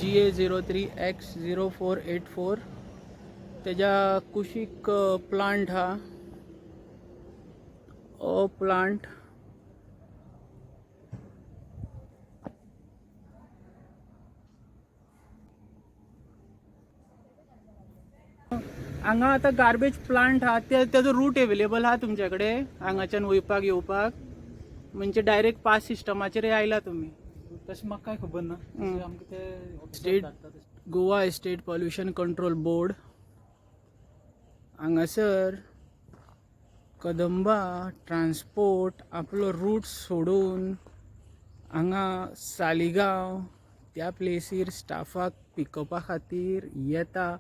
GA03X0484 तेजा कुशीक plant हा O plant हांगा आता गार्बेज प्लांट हा तेजो रूट अवेलेबल हा तुमच्याकडे हांगाच्यान वयपाक येवपाक म्हणजे डायरेक्ट पास सिस्टमाचेर आयला तुम्ही तशें म्हाका काय खबर ना आमकां ते state Goa state pollution control board हांगासर कदंबा ट्रान्सपोर्ट आपलो रूट सोडून हांगा सालिगांव त्या प्लेसीर स्टाफाक पिकअपा खातीर येता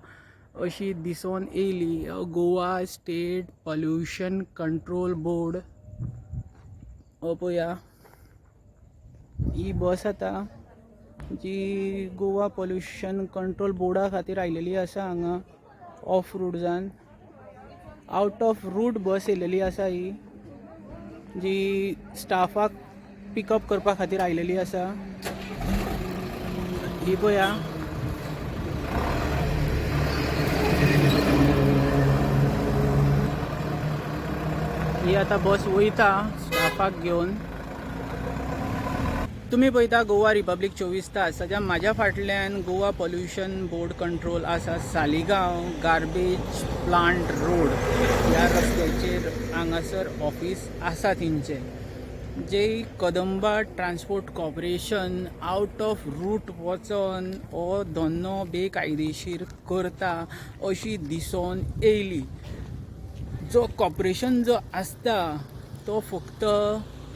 अशी दिसून येयली. Goa state pollution control board हो पळया ही बस आता जी गोवा पॉल्युशन कंट्रोल बोर्डा खातीर आयलेली आसा. हांगा ऑफ रूट जावन आउट ऑफ रूट बस येयलेली आसा ही जी स्टाफाक पिकअप करपा खातीर आयलेली आसा. ही पळया ही आता बस वयता स्टाफाक घेवन. तुम्ही पळयता गोवा रिपब्लीक 24 तास. सद्या म्हाज्या फाटल्यान गोवा पॉल्युशन बोर्ड कंट्रोल आसा. सालिगांव गार्बेज प्लांट रोड ह्या रस्त्याचेर हांगासर ऑफिस आसा तेंचे जे Kadamba transport corporation out of route वचोन हो धंदो बेकायदेशीर करता अशी दिसून येयली. जो कॉर्पोरेशन जो आसता तो फक्त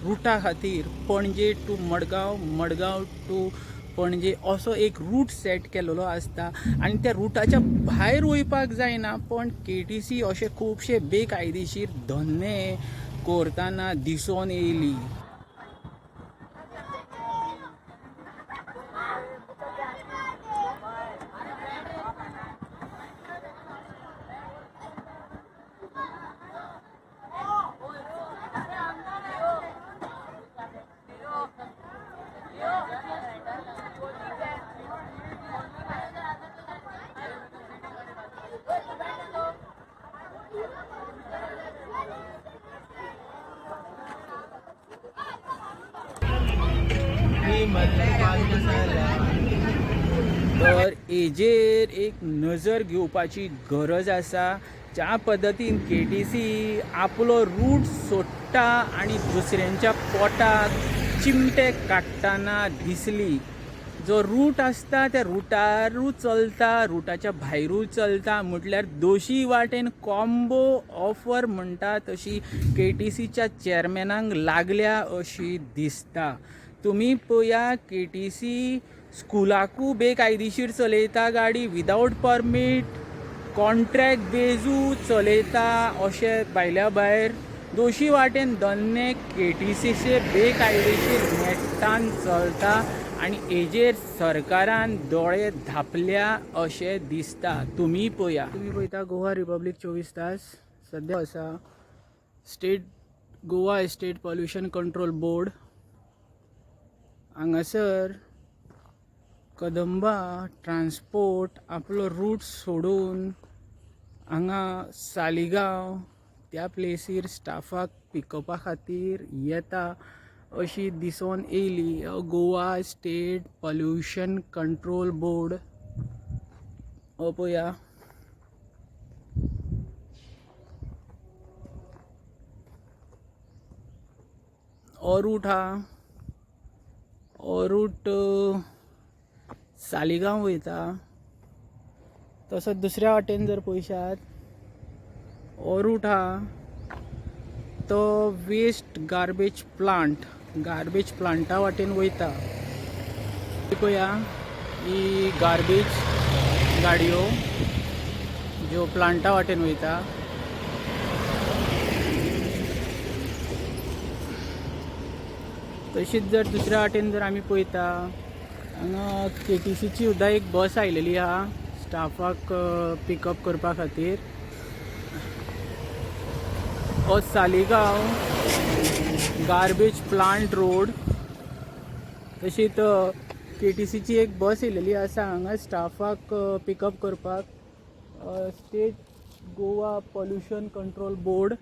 रुटा खातीर पणजे टू मडगांव मडगांव टू पणजे असो एक रूट सेट केलेलो आसता आनी त्या रुटाच्या भायर वयपाक जायना. पण KTC अशे खुबशे बेकायदेशीर धंदे करतना दिसून येयली. तर हेजेर एक नजर घेवपाची गरज आसा. ज्या पद्दतीन KTC आपलो रूट सोडटा आनी दुसऱ्यांच्या पोटाक चिमटे काडटाना दिसली. जो रूट आसता त्या रुटारूच चलता, रुटाच्या भायरूच चलता म्हटल्यार दोशी वाटेन कॉम्बो ऑफर म्हणटा तशी KTCच्या चेअरमॅनांक लागल्या अशी दिसता. तुम्ही पळया KTC स्कुलाकू बेकायदेशीर चलयता गाडी विदाउट परमीट, कॉन्ट्रॅक्ट बेजू चलयता अशें भायल्या भायर दोशी वाटेन धंदे KTCचे बेकायदेशीर नेटान चलता आनी हेजेर सरकारान दोळे धापल्या अशें दिसता. तुम्ही पळयता गोवा रिपब्लीक 24 तास. सद्या आसा Goa state pollution control board हांगासर कदंबा ट्रान्सपोर्ट आपलो रूट सोडून हांगा सालिगांव त्या प्लेसीर स्टाफाक पिकअपा खातीर येता अशी दिसून येयली. Goa state pollution control board हो पळया हो रूट हा. हो रूट सालिगांव वयता. तसोच दुसऱ्या वाटेन जर पळयशात हो रूट हा तो वेस्ट गार्बेज प्लांटा वाटेन वयता. पळया ही गार्बेज गाडयो ज्यो प्लांटा वाटेन वयता. तशीच जर दुसऱ्या वाटेन जर आमी पळयता हांगा KTCची सुद्दां एक बस आयलेली आहा स्टाफाक पिकअप करपा खातीर. हो सालिगांव गार्बेज प्लांट रोड. तशीच KTCची एक बस येयलेली आसा हांगा स्टाफाक पिकअप करपाक. State Goa pollution control board.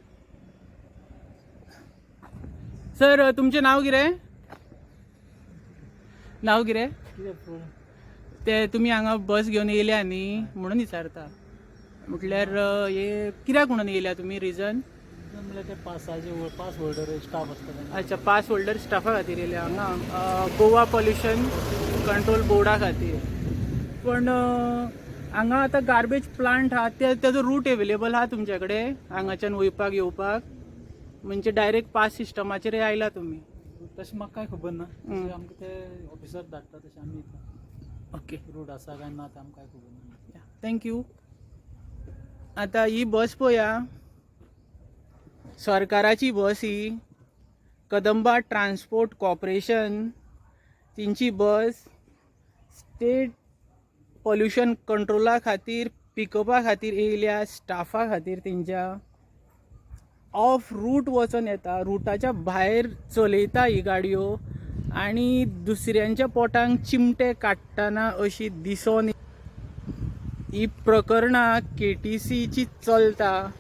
Sir तुमचें नांव कितें? नांव कितें? कितें पूण ते तुमी हांगा बस घेवन येयल्या न्ही म्हणून विचारता. म्हटल्यार हे कित्याक म्हणून येयल्या तुमी रिजन? म्हणल्यार ते पास होल्डर स्टाफ आसता तेंकां. अच्छा, पास होल्डर स्टाफा खातीर येयल्या हांगा गोवा पॉल्युशन कंट्रोल बोर्डा खातीर. पण हांगा आतां गार्बेज प्लांट आहा तेजो रूट एवेलेबल आहा तुमचे कडेन हांगाच्यान वयपाक येवपाक? म्हणजे डायरेक्ट पास सिस्टमाचेर आयला तुमी? तशें म्हाका कांय खबर ना. तशें आमकां ते ऑफिसर धाडटा तशें आमी येता. ओके, रूट आसा काय ना तें आमकां कांय खबर ना. थँक्यू. आता ही बस पळया, सरकाराची बस ही कदंबा ट्रान्सपोर्ट कॉर्पोरेशन तेंची बस स्टेट पॉल्युशन कंट्रोला खातीर पिकअपा खातीर येयल्या स्टाफा खातीर तेंच्या ऑफ रूट वचून येता, रुटाच्या भायर चलयता ही गाडयो आनी दुसऱ्यांच्या पोटांक चिमटे काडटना अशी दिसोन ही प्रकरणां KTCची चलता.